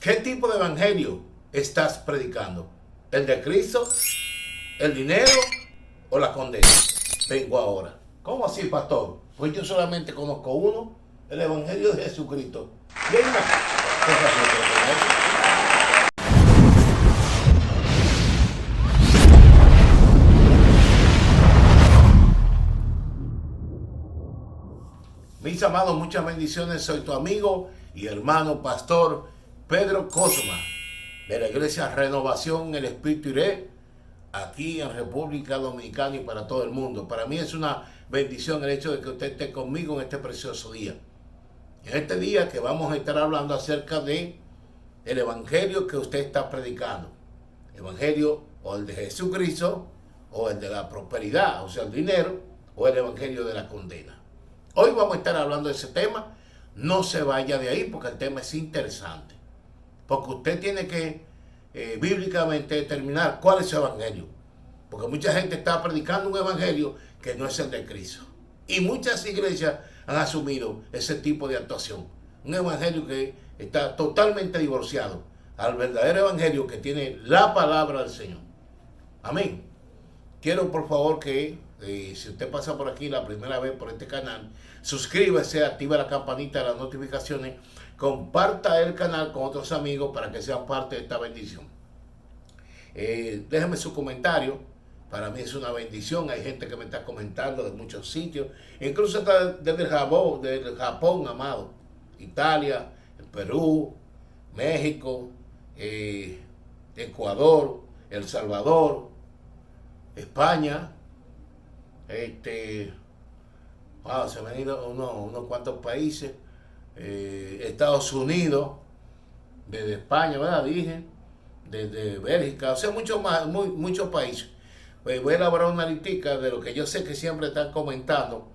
¿Qué tipo de evangelio estás predicando? ¿El de Cristo? ¿El dinero? ¿O la condena? Vengo ahora. ¿Cómo así, pastor? Pues yo solamente conozco uno, el evangelio de Jesucristo. Venga. Mis amados, muchas bendiciones. Soy tu amigo y hermano pastor Pedro Cosma, de la Iglesia Renovación el Espíritu Iré, aquí en República Dominicana y para todo el mundo. Para mí es una bendición el hecho de que usted esté conmigo en este precioso día. En este día que vamos a estar hablando acerca de el evangelio que usted está predicando. Evangelio o el de Jesucristo o el de la prosperidad, o sea, el dinero, o el evangelio de la condena. Hoy vamos a estar hablando de ese tema. No se vaya de ahí porque el tema es interesante. Porque usted tiene que bíblicamente determinar cuál es su evangelio. Porque mucha gente está predicando un evangelio que no es el de Cristo. Y muchas iglesias han asumido ese tipo de actuación. Un evangelio que está totalmente divorciado al verdadero evangelio que tiene la palabra del Señor. Amén. Quiero por favor que si usted pasa por aquí la primera vez por este canal, suscríbase, activa la campanita de las notificaciones, comparta el canal con otros amigos para que sean parte de esta bendición. Déjeme su comentario, para mí es una bendición. Hay gente que me está comentando de muchos sitios, incluso hasta desde el Japón, amado, Italia, el Perú, México, Ecuador, El Salvador, España, se me han ido unos cuantos países, Estados Unidos, desde España, ¿verdad? Dije, desde Bélgica, o sea, muchos países. Pues voy a elaborar una listica de lo que yo sé que siempre están comentando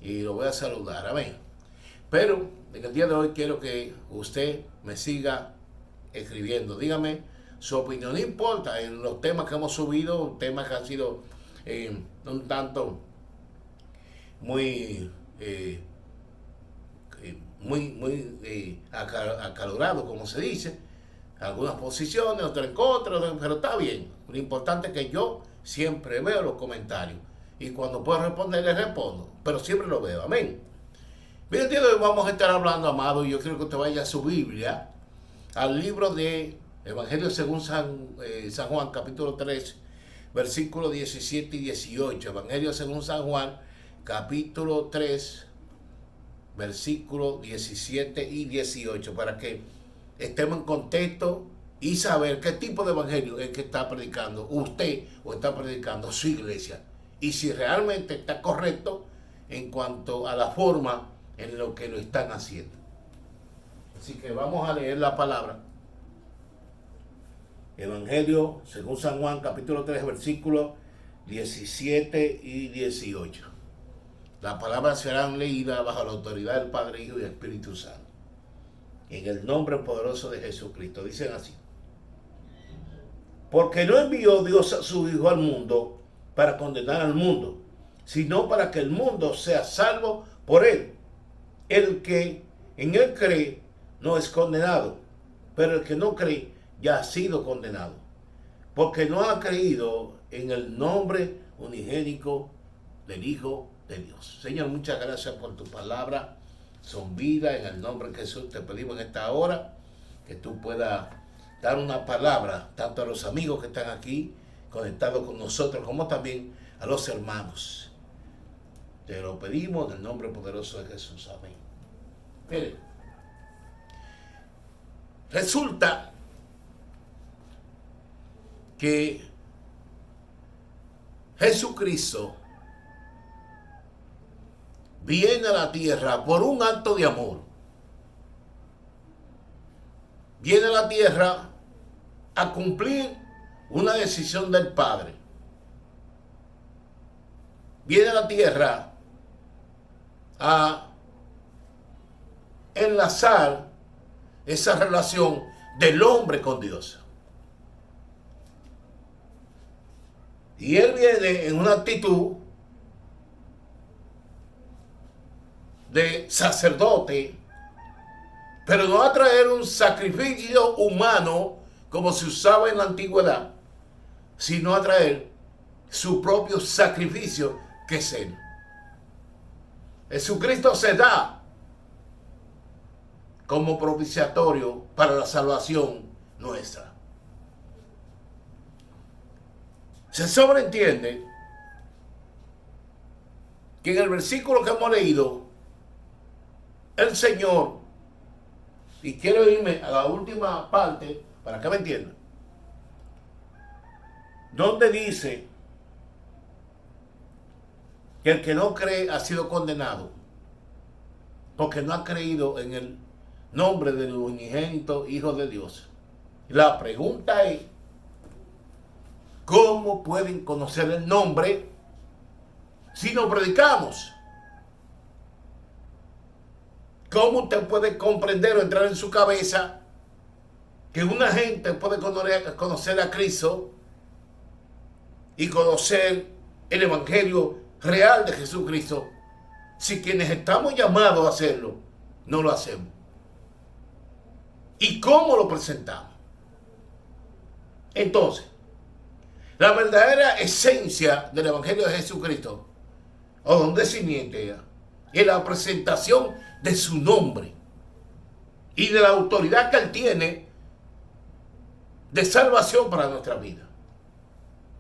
y lo voy a saludar, amén. Pero en el día de hoy quiero que usted me siga escribiendo, dígame su opinión, no importa en los temas que hemos subido, temas que han sido un tanto muy acalorados, como se dice, algunas posiciones, otras en contra, pero está bien. Lo importante es que yo siempre veo los comentarios y cuando puedo responder, les respondo, pero siempre lo veo, amén. Bien, el día de hoy vamos a estar hablando, amado, y yo quiero que usted vaya a su Biblia, al libro de Evangelio según San Juan, capítulo 3, versículos 17 y 18. Evangelio según San Juan, capítulo 3, versículos 17 y 18, para que estemos en contexto y saber qué tipo de evangelio es que está predicando usted o está predicando su iglesia. Y si realmente está correcto en cuanto a la forma en lo que lo están haciendo. Así que vamos a leer la palabra. Evangelio según San Juan, capítulo 3, versículos 17 y 18. Las palabras serán leídas bajo la autoridad del Padre, Hijo y Espíritu Santo. En el nombre poderoso de Jesucristo. Dicen así. Porque no envió Dios a su Hijo al mundo para condenar al mundo, sino para que el mundo sea salvo por él. El que en él cree no es condenado, pero el que no cree ya ha sido condenado, porque no ha creído en el nombre unigénico del Hijo de Dios. Señor, muchas gracias por tu palabra. Son vida, en el nombre de Jesús te pedimos en esta hora que tú puedas dar una palabra tanto a los amigos que están aquí conectados con nosotros como también a los hermanos. Te lo pedimos en el nombre poderoso de Jesús. Amén. Miren, resulta que Jesucristo viene a la tierra por un acto de amor. Viene a la tierra a cumplir una decisión del Padre. Viene a la tierra a enlazar esa relación del hombre con Dios. Y él viene en una actitud de sacerdote, pero no a traer un sacrificio humano como se usaba en la antigüedad, sino a traer su propio sacrificio, que es Él. Jesucristo se da como propiciatorio para la salvación nuestra. Se sobreentiende que en el versículo que hemos leído, el Señor, y quiero irme a la última parte para que me entiendan, donde dice que el que no cree ha sido condenado porque no ha creído en el nombre del unigénito Hijo de Dios. La pregunta es, ¿cómo pueden conocer el nombre si no predicamos? ¿Cómo usted puede comprender o entrar en su cabeza que una gente puede conocer a Cristo y conocer el Evangelio real de Jesucristo si quienes estamos llamados a hacerlo no lo hacemos? ¿Y cómo lo presentamos? Entonces, la verdadera esencia del Evangelio de Jesucristo, o donde se niega, es la presentación de su nombre y de la autoridad que Él tiene de salvación para nuestra vida.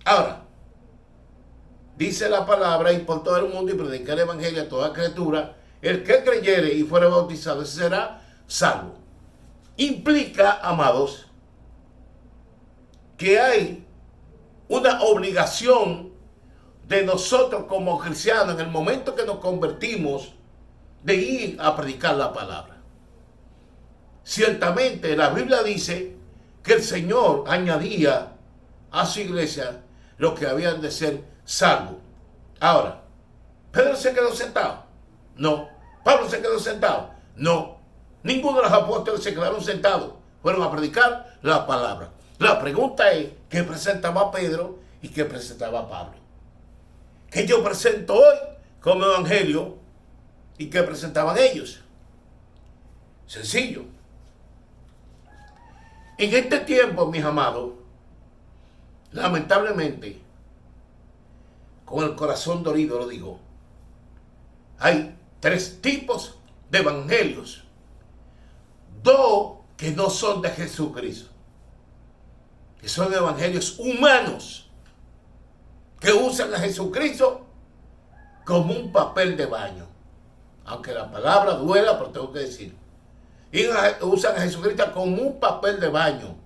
Ahora, dice la palabra, y por todo el mundo y predicar el Evangelio a toda criatura, el que creyere y fuere bautizado será salvo. Implica, amados, que hay una obligación de nosotros como cristianos en el momento que nos convertimos de ir a predicar la palabra. Ciertamente la Biblia dice que el Señor añadía a su iglesia los que habían de ser salvos. Ahora, ¿Pedro se quedó sentado? No. ¿Pablo se quedó sentado? No. Ninguno de los apóstoles se quedaron sentados. Fueron a predicar la palabra. La pregunta es, ¿qué presentaba Pedro y qué presentaba Pablo? ¿Qué yo presento hoy como evangelio y qué presentaban ellos? Sencillo. En este tiempo, mis amados, lamentablemente, con el corazón dolido lo digo, hay tres tipos de evangelios. Dos que no son de Jesucristo, que son evangelios humanos, que usan a Jesucristo como un papel de baño. Aunque la palabra duela, pero tengo que decir. Y usan a Jesucristo como un papel de baño,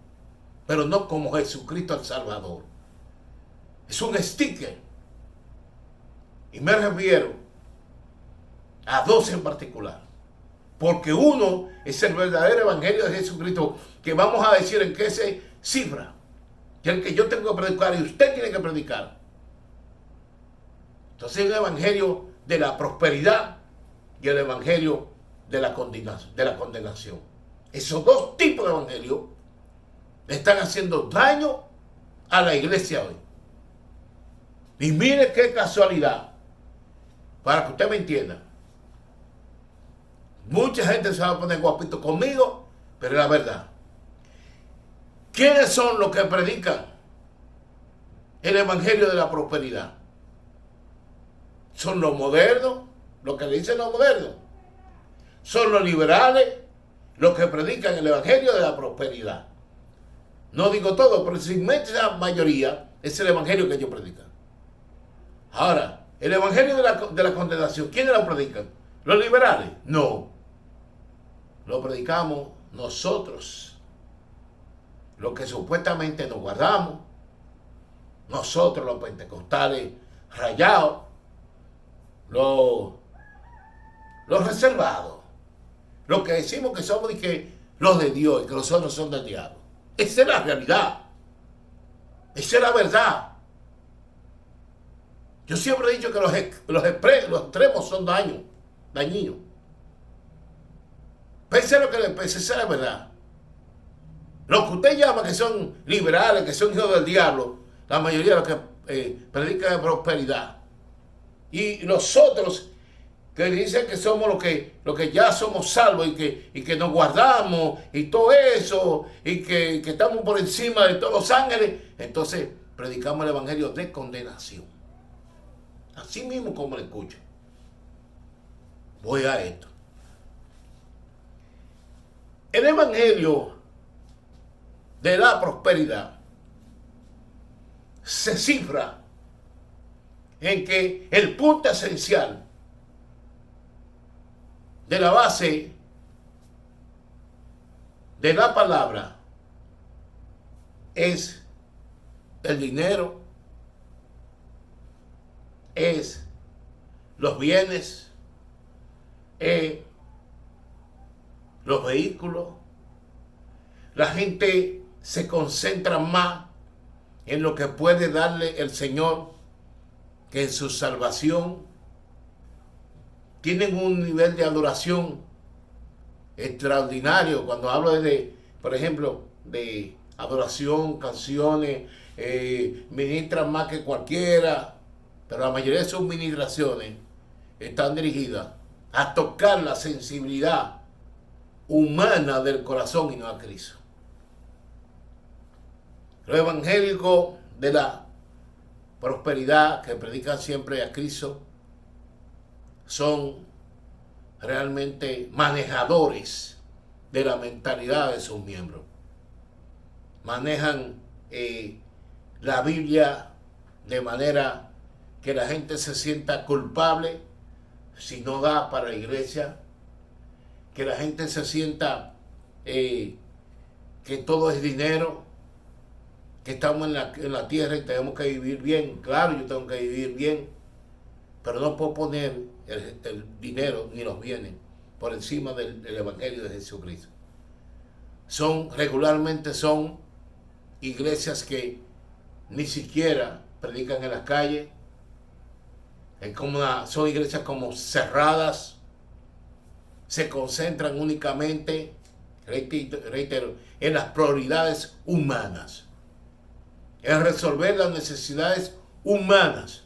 pero no como Jesucristo el Salvador. Es un sticker. Y me refiero a dos en particular. Porque uno es el verdadero evangelio de Jesucristo, que vamos a decir en qué se cifra. Que el que yo tengo que predicar y usted tiene que predicar. Entonces es el evangelio de la prosperidad y el evangelio de la condenación. Esos dos tipos de evangelio están haciendo daño a la iglesia hoy. Y mire qué casualidad, para que usted me entienda. Mucha gente se va a poner guapito conmigo, pero es la verdad. ¿Quiénes son los que predican el evangelio de la prosperidad? Son los modernos, los que le dicen los modernos. Son los liberales, los que predican el evangelio de la prosperidad. No digo todo, pero si inmensa mayoría es el evangelio que ellos predican. Ahora, el evangelio de la condenación, ¿quiénes lo predican? ¿Los liberales? No. Lo predicamos nosotros, los que supuestamente nos guardamos, nosotros los pentecostales rayados, los reservados, los que decimos que somos los de Dios y que los otros son del diablo. Esa es la realidad. Esa es la verdad. Yo siempre he dicho que los extremos son dañinos. Pese a lo que le pese, esa es la verdad. Los que usted llama que son liberales, que son hijos del diablo, la mayoría de los que predican de prosperidad. Y nosotros que dice que somos lo que ya somos salvos y que nos guardamos y todo eso, y que estamos por encima de todos los ángeles, entonces predicamos el evangelio de condenación. Así mismo como lo escucho. Voy a esto. El evangelio de la prosperidad se cifra en que el punto esencial de la base de la palabra es el dinero, es los bienes, los vehículos. La gente se concentra más en lo que puede darle el Señor que en su salvación. Tienen un nivel de adoración extraordinario. Cuando hablo por ejemplo, de adoración, canciones, ministran más que cualquiera, pero la mayoría de sus ministraciones están dirigidas a tocar la sensibilidad humana del corazón y no a Cristo. Los evangélicos de la prosperidad que predican siempre a Cristo son realmente manejadores de la mentalidad de sus miembros. Manejan la Biblia de manera que la gente se sienta culpable si no da para la iglesia, que la gente se sienta que todo es dinero, que estamos en la tierra y tenemos que vivir bien. Claro, yo tengo que vivir bien, pero no puedo poner el dinero ni los bienes por encima del evangelio de Jesucristo. Regularmente son iglesias que ni siquiera predican en las calles. Son iglesias como cerradas, se concentran únicamente, reitero, en las prioridades humanas, en resolver las necesidades humanas.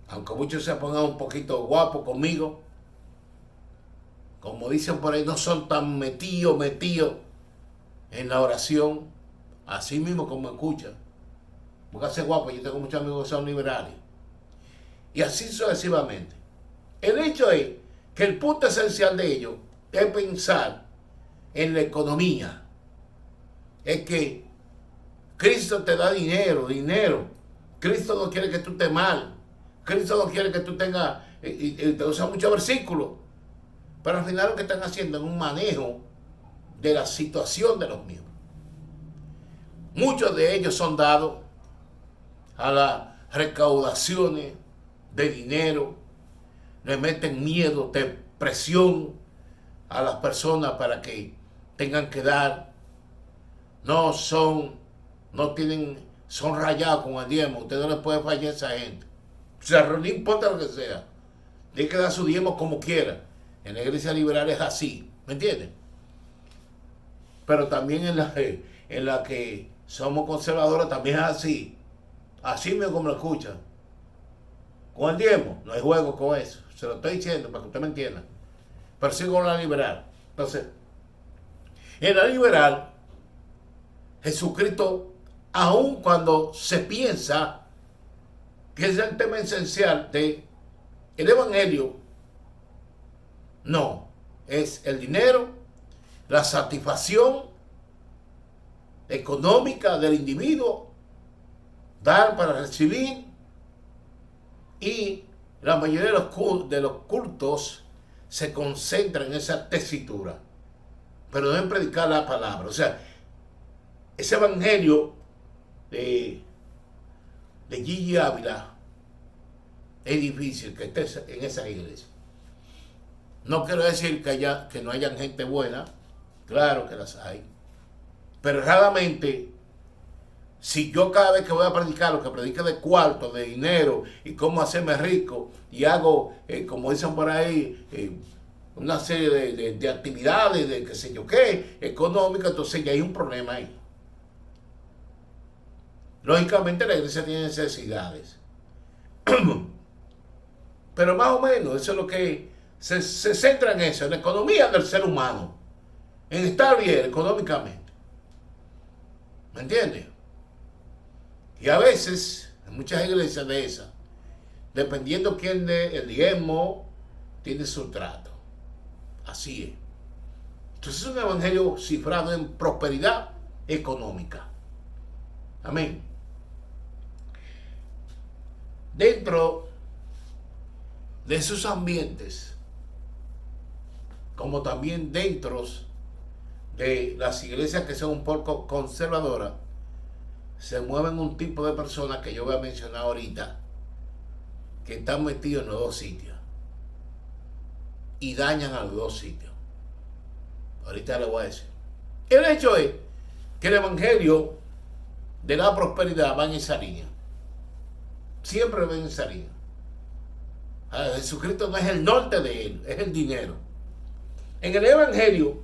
Aunque muchos se pongan un poquito guapos conmigo, como dicen por ahí, no son tan metidos en la oración, así mismo como escuchan. Porque hace guapo, yo tengo muchos amigos que son liberales. Y así sucesivamente. El hecho es que el punto esencial de ellos es pensar en la economía. Es que Cristo te da dinero. Cristo no quiere que tú estés mal. Cristo no quiere que tú tengas, y te usa muchos versículos. Pero al final lo que están haciendo es un manejo de la situación de los miembros. Muchos de ellos son dados a las recaudaciones de dinero, le meten miedo, presión a las personas para que tengan que dar. Son rayados con el diezmo. Usted no le puede fallar a esa gente. O sea, no importa lo que sea. Tiene que dar su diezmo como quiera. En la iglesia liberal es así. ¿Me entienden? Pero también en la que somos conservadores también es así. Así mismo como lo escuchan. Con el diezmo, no hay juego con eso. Se lo estoy diciendo para que usted me entienda. Pero sí con la liberal. Entonces, en la liberal, Jesucristo, aun cuando se piensa que es el tema esencial del evangelio, no, es el dinero, la satisfacción económica del individuo, dar para recibir, y la mayoría de los cultos se concentran en esa tesitura, pero no en predicar la palabra. O sea, ese evangelio de Gigi Ávila es difícil que esté en esa iglesia. No quiero decir que no hayan gente buena, claro que las hay, pero raramente, si yo cada vez que voy a predicar, lo que predico de cuarto, de dinero y cómo hacerme rico, y hago, como dicen por ahí, una serie de actividades, de qué sé yo qué, económicas, entonces ya hay un problema ahí. Lógicamente la iglesia tiene necesidades. Pero más o menos, eso es lo que se centra en eso, en la economía del ser humano, en estar bien económicamente. ¿Me entiendes? Y a veces, en muchas iglesias de esas, dependiendo quién dé el diezmo, tiene su trato. Así es. Entonces es un evangelio cifrado en prosperidad económica. Amén. Dentro de esos ambientes, como también dentro de las iglesias que son un poco conservadoras, se mueven un tipo de personas que yo voy a mencionar ahorita, que están metidos en los dos sitios y dañan a los dos sitios. Ahorita les voy a decir. El hecho es que el evangelio de la prosperidad va en esa línea. Siempre va en esa línea. Jesucristo no es el norte de él, es el dinero. En el evangelio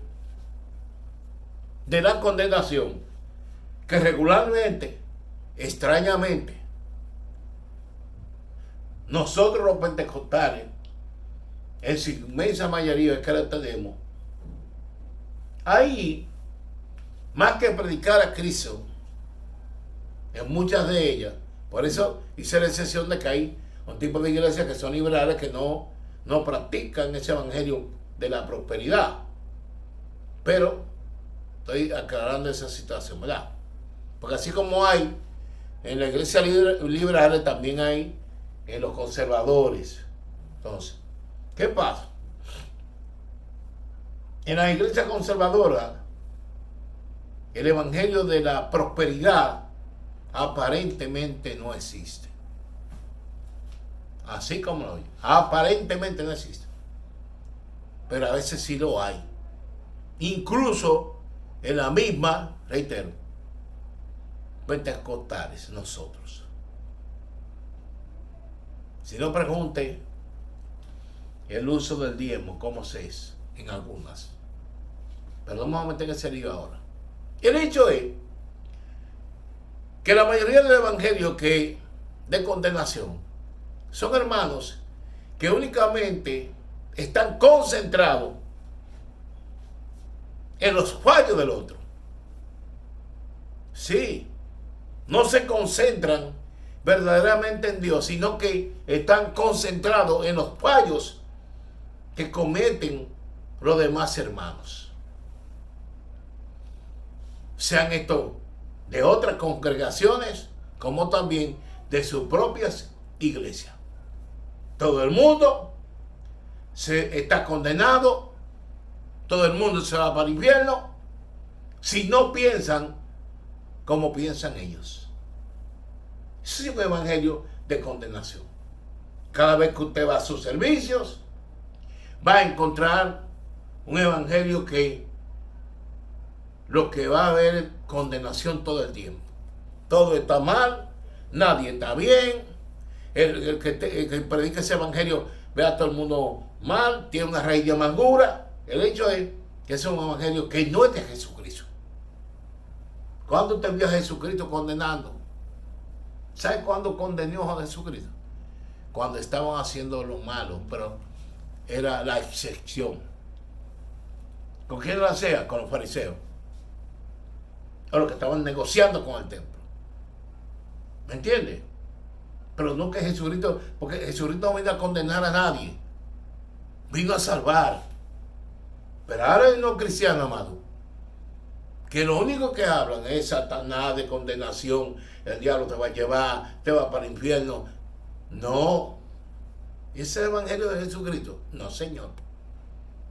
de la condenación, que regularmente, extrañamente, nosotros los pentecostales, en su inmensa mayoría es que la tenemos, ahí, más que predicar a Cristo, en muchas de ellas, por eso hice la excepción de que hay un tipo de iglesias que son liberales que no practican ese evangelio de la prosperidad. Pero estoy aclarando esa situación, ¿verdad? Porque así como hay en la iglesia liberal, también hay en los conservadores. Entonces, ¿qué pasa? En la iglesia conservadora, el evangelio de la prosperidad aparentemente no existe. Así como lo oye, aparentemente no existe. Pero a veces sí lo hay. Incluso en la misma, reitero, pentecostales, nosotros. Si no, pregunte el uso del diezmo, cómo se es en algunas. Pero no vamos a meter en ese lío ahora. El hecho es que la mayoría del evangelio que de condenación son hermanos que únicamente están concentrados en los fallos del otro. Sí, no se concentran verdaderamente en Dios, sino que están concentrados en los fallos que cometen los demás hermanos. Sean estos de otras congregaciones, como también de sus propias iglesias. Todo el mundo se está condenado, todo el mundo se va para el infierno, si no piensan como piensan ellos. Ese es un evangelio de condenación. Cada vez que usted va a sus servicios, va a encontrar un evangelio que lo que va a haber es condenación todo el tiempo. Todo está mal, nadie está bien. El que predica ese evangelio ve a todo el mundo mal, tiene una raíz de amargura. El hecho es que es un evangelio que no es de Jesucristo. ¿Cuándo usted vio a Jesucristo condenando? ¿Sabe cuándo condenó a Jesucristo? Cuando estaban haciendo lo malo, pero era la excepción. ¿Con quién lo hacía? Con los fariseos. O los que estaban negociando con el templo. ¿Me entiende? Pero no que Jesucristo, porque Jesucristo no vino a condenar a nadie. Vino a salvar. Pero ahora hay unos cristianos, amado, que lo único que hablan es Satanás, de condenación, el diablo te va a llevar, te va para el infierno. No. ¿Ese es el evangelio de Jesucristo? No, Señor.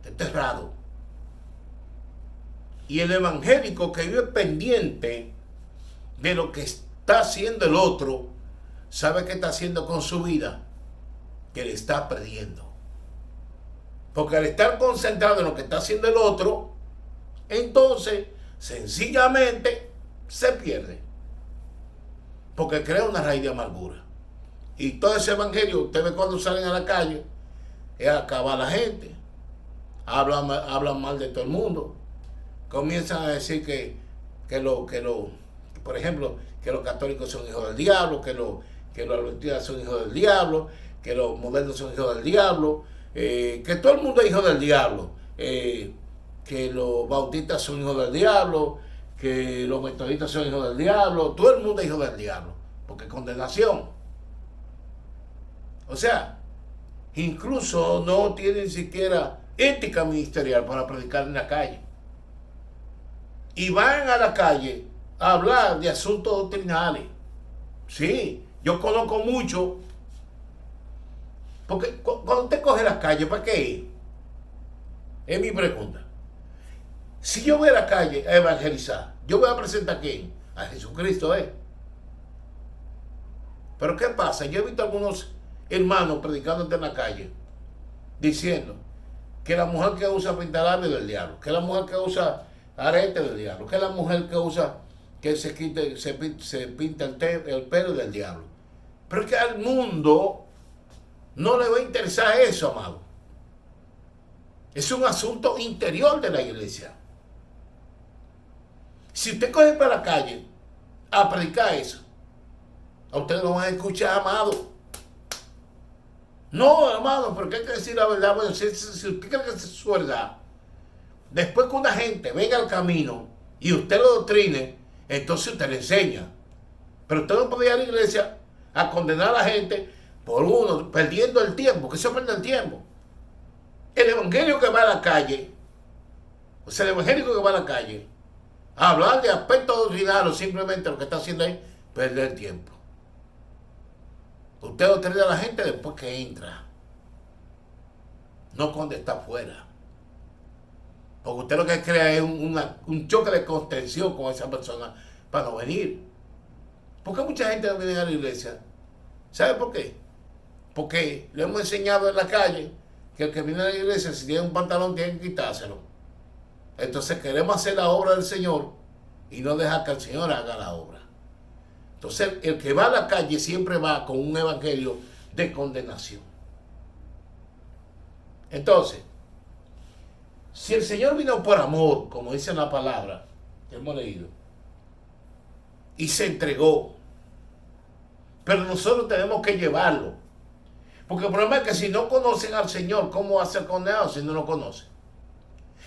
Está errado. Y el evangélico que vive pendiente de lo que está haciendo el otro, ¿sabe qué está haciendo con su vida? Que le está perdiendo. Porque al estar concentrado en lo que está haciendo el otro, entonces sencillamente se pierde. Porque crea una raíz de amargura. Y todo ese evangelio, ustedes cuando salen a la calle, es acabar a la gente. Hablan mal de todo el mundo. Comienzan a decir por ejemplo, que los católicos son hijos del diablo, que los adventistas son hijos del diablo, que los modernos son hijos del diablo, que todo el mundo es hijo del diablo, que los bautistas son hijos del diablo, que los metodistas son hijos del diablo, todo el mundo es hijo del diablo, porque es condenación. O sea, incluso no tienen siquiera ética ministerial para predicar en la calle. Y van a la calle a hablar de asuntos doctrinales. Sí, yo conozco mucho. Porque cuando usted coge las calles, ¿para qué ir? Es mi pregunta. Si yo voy a la calle a evangelizar, yo voy a presentar a quién? A Jesucristo, ¿eh? Pero ¿qué pasa? Yo he visto algunos hermanos predicando en la calle diciendo que la mujer que usa pintalabios del diablo, que la mujer que usa arete del diablo, que la mujer que usa, que se pinta el pelo del diablo. Pero es que al mundo no le va a interesar eso, amado. Es un asunto interior de la iglesia. Si usted coge para la calle a predicar eso, a ustedes lo van a escuchar, amado. No, amado, porque hay que decir la verdad. Bueno, si usted cree que es su verdad, después que una gente venga al camino y usted lo doctrine, entonces usted le enseña. Pero usted no puede ir a la iglesia a condenar a la gente por uno, perdiendo el tiempo, que eso pierde el tiempo. El evangelio que va a la calle, o sea, el evangélico que va a la calle, a hablar de aspectos doctrinarios, simplemente lo que está haciendo es perder tiempo. Usted doctrina a la gente después que entra, no cuando está afuera. Porque usted lo que crea es un choque de contención con esa persona para no venir. ¿Por qué mucha gente no viene a la iglesia? ¿Sabe por qué? Porque le hemos enseñado en la calle que el que viene a la iglesia, si tiene un pantalón, tiene que quitárselo. Entonces queremos hacer la obra del Señor y no dejar que el Señor haga la obra. Entonces el que va a la calle siempre va con un evangelio de condenación. Entonces, si el Señor vino por amor, como dice la palabra que hemos leído, y se entregó, pero nosotros tenemos que llevarlo. Porque el problema es que si no conocen al Señor, ¿cómo va a ser condenado si no lo conocen?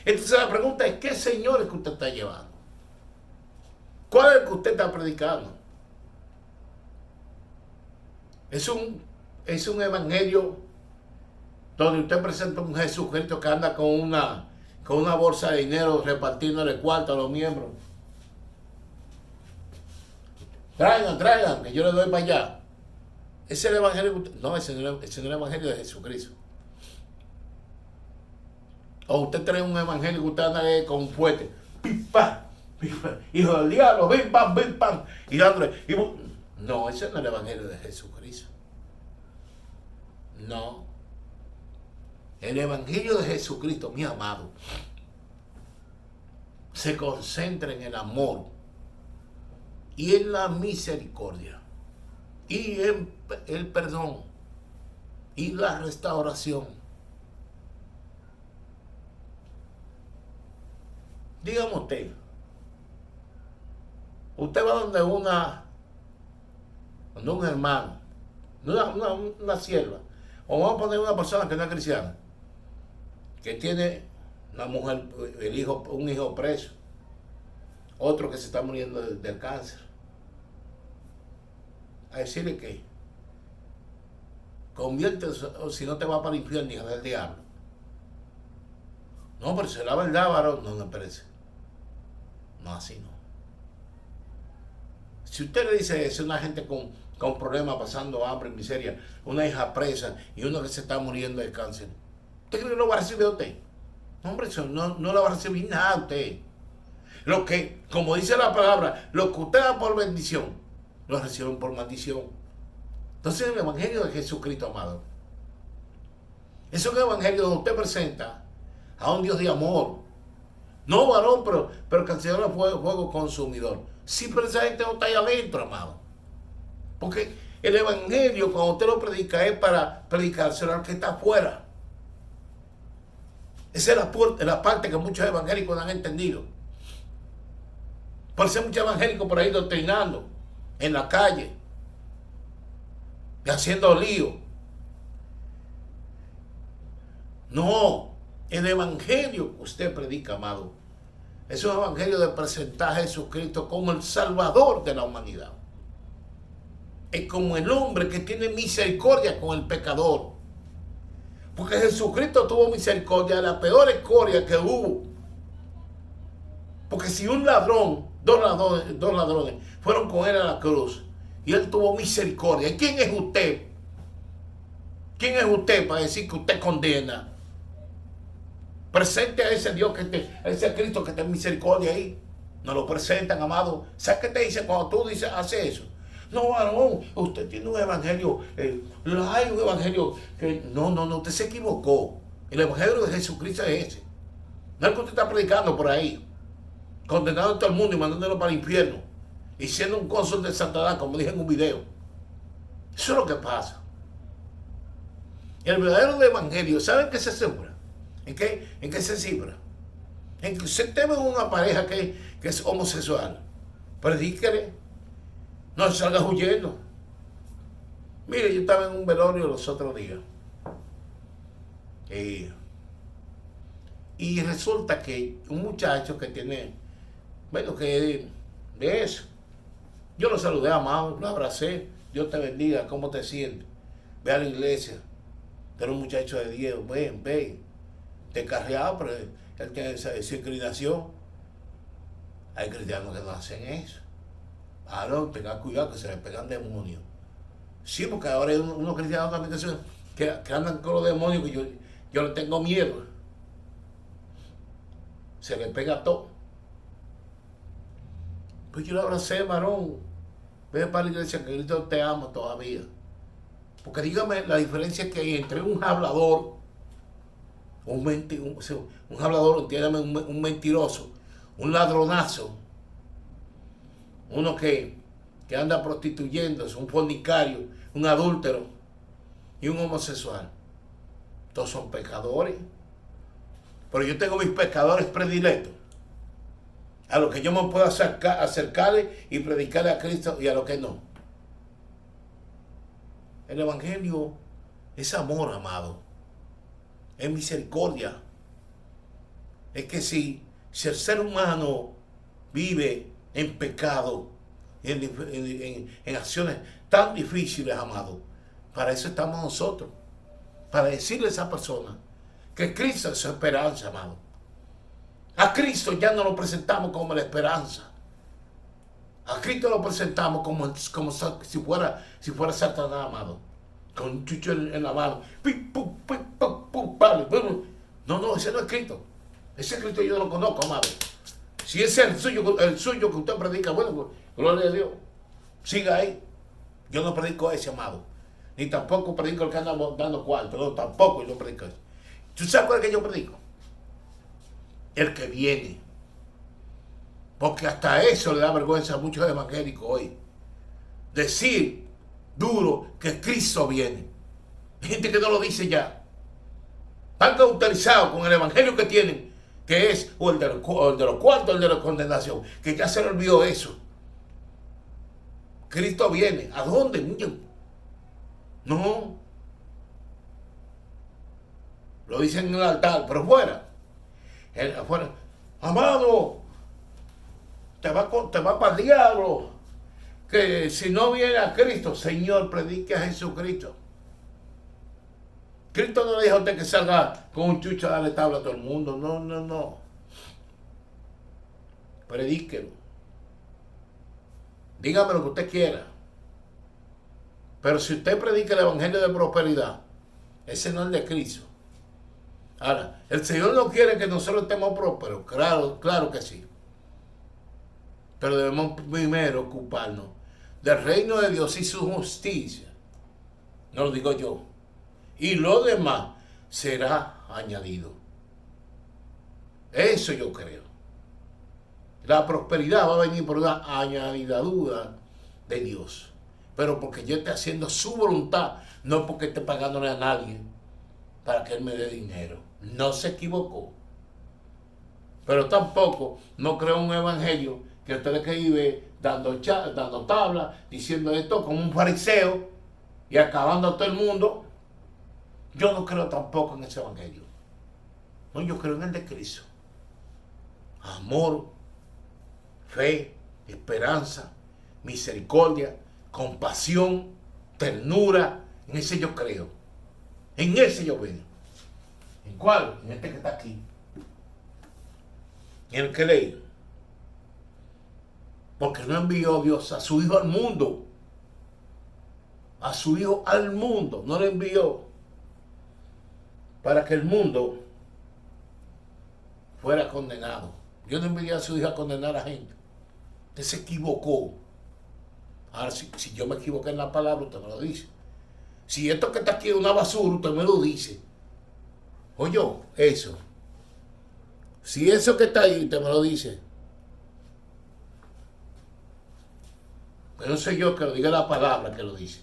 Entonces la pregunta es, ¿qué Señor es que usted está llevando? ¿Cuál es el que usted está predicando? Es un evangelio donde usted presenta un Jesucristo que anda con una bolsa de dinero repartiéndole cuarto a los miembros. Traigan, que yo le doy para allá. Ese es el evangelio. No, ese no es el evangelio de Jesucristo. O usted trae un evangelio que usted anda con fuerte. Pim, pam, hijo del diablo, bim, pam. Y dándole. No, ese no es el evangelio de Jesucristo. No. El evangelio de Jesucristo, mi amado, se concentra en el amor y en la misericordia y en el perdón y la restauración. Dígame usted va donde un hermano, una sierva, o vamos a poner una persona que no es cristiana, que tiene una mujer, un hijo preso, otro que se está muriendo del cáncer, a decirle que convierte, o si no te va para el infierno, hijo del diablo. No, pero si es la verdad, varón, no me parece. No, así no. Si usted le dice eso a una gente con problemas, pasando hambre, miseria, una hija presa y uno que se está muriendo de cáncer, ¿usted cree que lo va a recibir a usted? No, hombre, eso no lo va a recibir nada a usted. Lo que, como dice la palabra, lo que usted da por bendición, lo reciben por maldición. Entonces el evangelio de Jesucristo, amado, es un evangelio donde usted presenta a un Dios de amor. No, varón, pero que el Señor es fuego consumidor. Sí, pero esa gente no está ahí adentro, amado. Porque el evangelio, cuando usted lo predica, es para predicárselo al que está afuera. Esa es la parte que muchos evangélicos no han entendido. Por eso hay muchos evangélicos por ahí doctrinando en la calle y haciendo lío. No, el evangelio que usted predica, amado, es un evangelio de presentar a Jesucristo como el Salvador de la humanidad. Es como el hombre que tiene misericordia con el pecador. Porque Jesucristo tuvo misericordia de la peor escoria que hubo. Porque si un ladrón, dos ladrones fueron con él a la cruz y él tuvo misericordia, ¿y quién es usted? ¿Quién es usted para decir que usted condena? Presente a ese Dios, a ese Cristo que tiene misericordia ahí. Nos lo presentan, amado. ¿Sabes qué te dice cuando tú dices, hace eso? No, varón, usted tiene un evangelio, hay un evangelio que no, usted se equivocó. El evangelio de Jesucristo es ese. No es que usted está predicando por ahí, condenando a todo el mundo y mandándolo para el infierno, y siendo un cónsul de Satanás, como dije en un video. Eso es lo que pasa. El verdadero evangelio, ¿saben qué se cifra? ¿En qué se cifra? En que usted teme una pareja que es homosexual. Predíquele. No salgas huyendo. Mire, yo estaba en un velorio los otros días. Y resulta que un muchacho que tiene, bueno, que de eso. Yo lo saludé, amado, lo abracé. Dios te bendiga, ¿cómo te sientes? Ve a la iglesia. Tú eres un muchacho de Dios, ven. Te carreado, pero él tiene esa inclinación. Hay cristianos que no hacen eso. Ahora tengan cuidado que se les pegan demonios. Sí, porque ahora hay unos cristianos también que andan con los demonios que yo le tengo miedo. Se les pega todo. Pues yo lo abracé, varón. Ve para la iglesia que Cristo te ama todavía. Porque dígame la diferencia que hay entre un hablador, un hablador, entiéndame, un mentiroso, un ladronazo, uno que anda prostituyéndose, un fornicario, un adúltero y un homosexual. Todos son pecadores. Pero yo tengo mis pecadores predilectos, a los que yo me puedo acercarle y predicarle a Cristo y a los que no. El evangelio es amor, amado. Es misericordia. Es que si el ser humano vive en pecado, en acciones tan difíciles, amado, para eso estamos nosotros. Para decirle a esa persona que Cristo es su esperanza, amado. A Cristo ya no lo presentamos como la esperanza. A Cristo lo presentamos como si fuera Satanás, amado. Con un chucho en la mano. No, ese no es Cristo. Ese Cristo yo no lo conozco, amado. Si ese es el suyo que usted predica, bueno, pues, gloria a Dios. Siga ahí. Yo no predico ese, amado. Ni tampoco predico el que anda dando cuarto. No, tampoco yo predico eso. ¿Tú sabes cuál es que yo predico? El que viene. Porque hasta eso le da vergüenza a muchos evangélicos hoy. Decir duro que Cristo viene. Hay gente que no lo dice ya. Están cauterizados con el evangelio que tienen, que es o el de los cuartos o el de la condenación, que ya se le olvidó eso. Cristo viene. ¿A dónde, niño? No. Lo dicen en el altar, pero fuera. Afuera. Amado, te va para el diablo. Que si no viene a Cristo, Señor, predique a Jesucristo. Cristo no le dijo a usted que salga con un chucho a darle tabla a todo el mundo. No. Predíquelo. Dígame lo que usted quiera. Pero si usted predica el evangelio de prosperidad, ese no es el de Cristo. Ahora, el Señor no quiere que nosotros estemos prósperos. Claro que sí. Pero debemos primero ocuparnos del reino de Dios y su justicia. No lo digo yo. Y lo demás será añadido. Eso yo creo. La prosperidad va a venir por una añadidura de Dios. Pero porque yo esté haciendo su voluntad, no porque esté pagándole a nadie para que él me dé dinero. No se equivocó. Pero tampoco no creo un evangelio que usted que vive dando tabla, diciendo esto como un fariseo y acabando a todo el mundo. Yo no creo tampoco en ese evangelio. No, yo creo en el de Cristo. Amor, fe, esperanza, misericordia, compasión, ternura. En ese yo creo. En ese yo veo. ¿En cuál? En este que está aquí. En el que leí. Porque no envió Dios a su Hijo al mundo. A su Hijo al mundo. No lo envió para que el mundo fuera condenado. Dios no envió a su Hijo a condenar a la gente. Usted se equivocó. Ahora, si yo me equivoqué en la palabra, usted me lo dice. Si esto que está aquí es una basura, usted me lo dice. Oye, eso. Si eso que está ahí, usted me lo dice. Pero no soy yo que lo diga, la palabra que lo dice.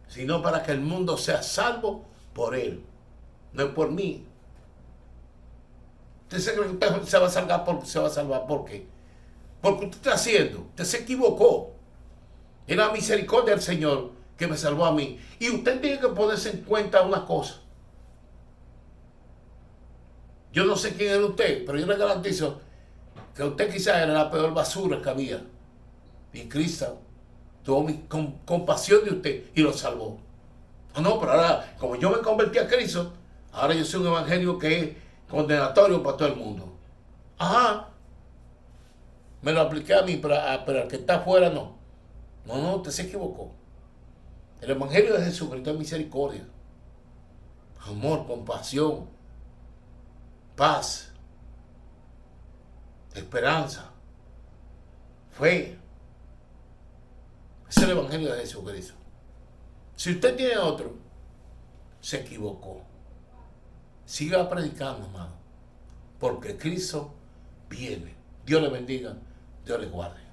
Sino para que el mundo sea salvo por él. No es por mí. ¿Usted se cree que usted se va a salvar por qué? Porque usted está haciendo. Usted se equivocó. Era la misericordia del Señor que me salvó a mí. Y usted tiene que ponerse en cuenta una cosa. Yo no sé quién era usted, pero yo le garantizo que usted quizás era la peor basura que había. Y Cristo tuvo compasión de usted y lo salvó. No, pero ahora, como yo me convertí a Cristo, ahora yo soy un evangelio que es condenatorio para todo el mundo. Ajá. Me lo apliqué a mí, pero al que está afuera no. No, usted se equivocó. El evangelio de Jesucristo es misericordia, amor, compasión, paz, esperanza, fe. Es el evangelio de Jesucristo. Si usted tiene otro, se equivocó. Siga predicando, hermano, porque Cristo viene. Dios le bendiga, Dios le guarde.